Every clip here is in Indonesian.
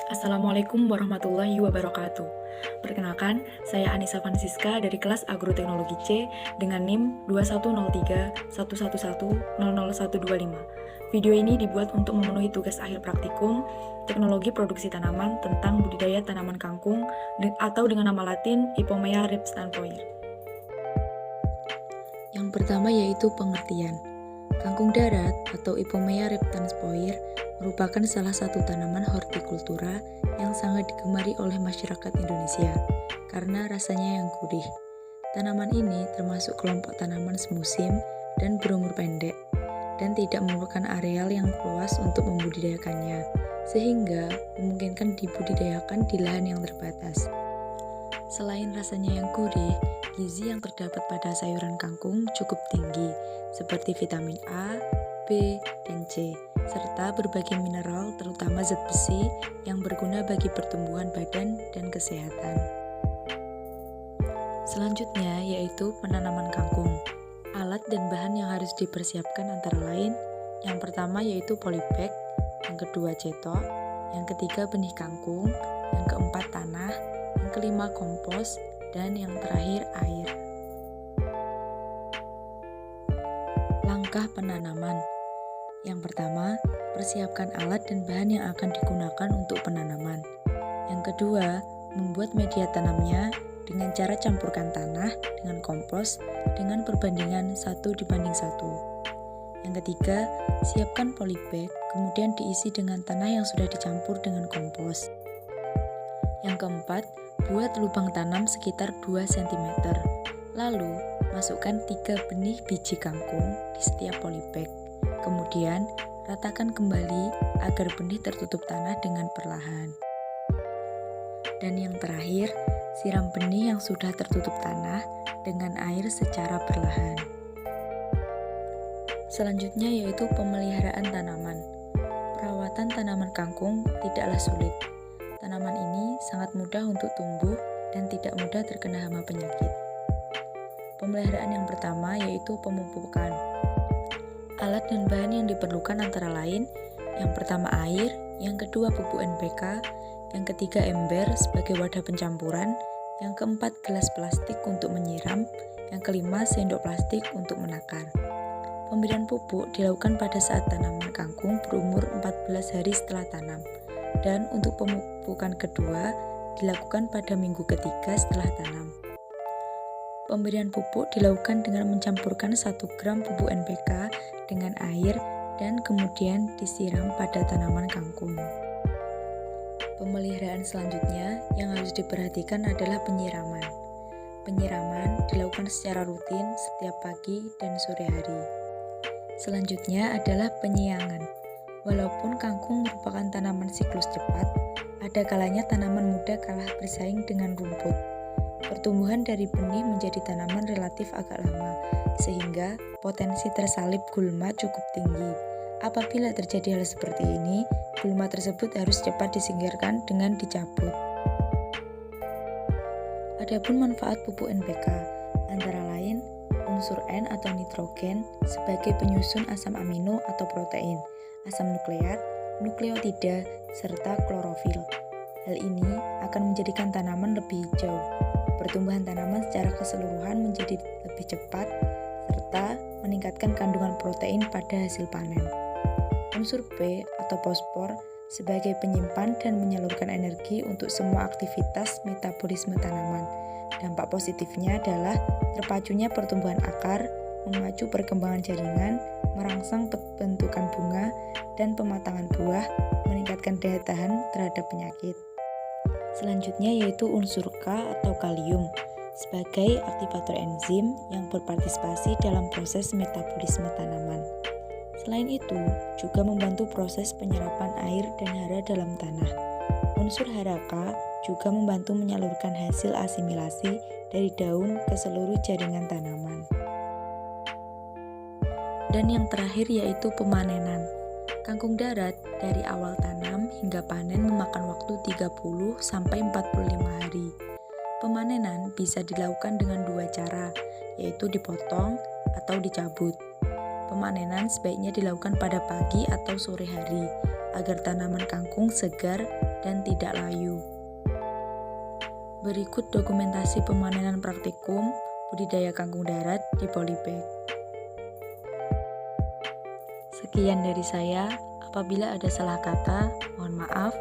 Assalamualaikum warahmatullahi wabarakatuh. Perkenalkan, saya Anissa Francisca dari kelas Agroteknologi C dengan NIM 210311100125. Video ini dibuat untuk memenuhi tugas akhir praktikum Teknologi Produksi Tanaman tentang budidaya tanaman kangkung atau dengan nama latin Ipomoea repstanpoir. Yang pertama yaitu pengertian. Kangkung darat atau Ipomoea reptansporum merupakan salah satu tanaman hortikultura yang sangat digemari oleh masyarakat Indonesia karena rasanya yang gurih. Tanaman ini termasuk kelompok tanaman semusim dan berumur pendek dan tidak memerlukan areal yang luas untuk membudidayakannya, sehingga memungkinkan dibudidayakan di lahan yang terbatas. Selain rasanya yang gurih, gizi yang terdapat pada sayuran kangkung cukup tinggi, seperti vitamin A, B, dan C, serta berbagai mineral terutama zat besi yang berguna bagi pertumbuhan badan dan kesehatan. Selanjutnya yaitu penanaman kangkung. Alat dan bahan yang harus dipersiapkan antara lain, yang pertama yaitu polybag, yang kedua cetok, yang ketiga benih kangkung, yang keempat tanah, yang kelima kompos, dan yang terakhir air. Langkah penanaman. Yang pertama, persiapkan alat dan bahan yang akan digunakan untuk penanaman. Yang kedua, membuat media tanamnya dengan cara campurkan tanah dengan kompos dengan perbandingan 1:1. Yang ketiga, siapkan polybag, kemudian diisi dengan tanah yang sudah dicampur dengan kompos. Yang keempat, buat lubang tanam sekitar 2 cm. Lalu, masukkan 3 benih biji kangkung di setiap polybag. Kemudian, ratakan kembali agar benih tertutup tanah dengan perlahan. Dan yang terakhir, siram benih yang sudah tertutup tanah dengan air secara perlahan. Selanjutnya yaitu pemeliharaan tanaman. Perawatan tanaman kangkung tidaklah sulit. Tanaman ini sangat mudah untuk tumbuh dan tidak mudah terkena hama penyakit. Pemeliharaan yang pertama yaitu pemupukan. Alat dan bahan yang diperlukan antara lain, yang pertama air, yang kedua pupuk NPK, yang ketiga ember sebagai wadah pencampuran, yang keempat gelas plastik untuk menyiram, yang kelima sendok plastik untuk menakar. Pemberian pupuk dilakukan pada saat tanaman kangkung berumur 14 hari setelah tanam, dan untuk pemupukan kedua dilakukan pada minggu ketiga setelah tanam. Pemberian pupuk dilakukan dengan mencampurkan 1 gram pupuk NPK dengan air dan kemudian disiram pada tanaman kangkung. Pemeliharaan selanjutnya yang harus diperhatikan adalah penyiraman. Penyiraman dilakukan secara rutin setiap pagi dan sore hari. Selanjutnya adalah penyiangan. Walaupun kangkung merupakan tanaman siklus cepat, ada kalanya tanaman muda kalah bersaing dengan rumput. Pertumbuhan dari benih menjadi tanaman relatif agak lama, sehingga potensi tersalib gulma cukup tinggi. Apabila terjadi hal seperti ini, gulma tersebut harus cepat disingkirkan dengan dicabut. Adapun manfaat pupuk NPK, antara lain unsur N atau nitrogen sebagai penyusun asam amino atau protein, asam nukleat, nukleotida, serta klorofil. Hal ini akan menjadikan tanaman lebih hijau. Pertumbuhan tanaman secara keseluruhan menjadi lebih cepat, serta meningkatkan kandungan protein pada hasil panen. Unsur P atau fosfor sebagai penyimpan dan menyalurkan energi untuk semua aktivitas metabolisme tanaman. Dampak positifnya adalah terpacunya pertumbuhan akar, memacu perkembangan jaringan, merangsang pembentukan bunga, dan pematangan buah, meningkatkan daya tahan terhadap penyakit. Selanjutnya yaitu unsur K atau kalium sebagai aktivator enzim yang berpartisipasi dalam proses metabolisme tanaman. Selain itu, juga membantu proses penyerapan air dan hara dalam tanah. Unsur Hk juga membantu menyalurkan hasil asimilasi dari daun ke seluruh jaringan tanaman. Dan yang terakhir yaitu pemanenan. Kangkung darat dari awal tanam hingga panen memakan waktu 30-45 hari. Pemanenan bisa dilakukan dengan 2 cara, yaitu dipotong atau dicabut. Pemanenan sebaiknya dilakukan pada pagi atau sore hari agar tanaman kangkung segar dan tidak layu. Berikut dokumentasi pemanenan praktikum budidaya kangkung darat di polybag. Sekian dari saya. Apabila ada salah kata, mohon maaf.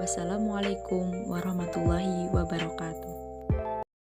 Wassalamualaikum warahmatullahi wabarakatuh.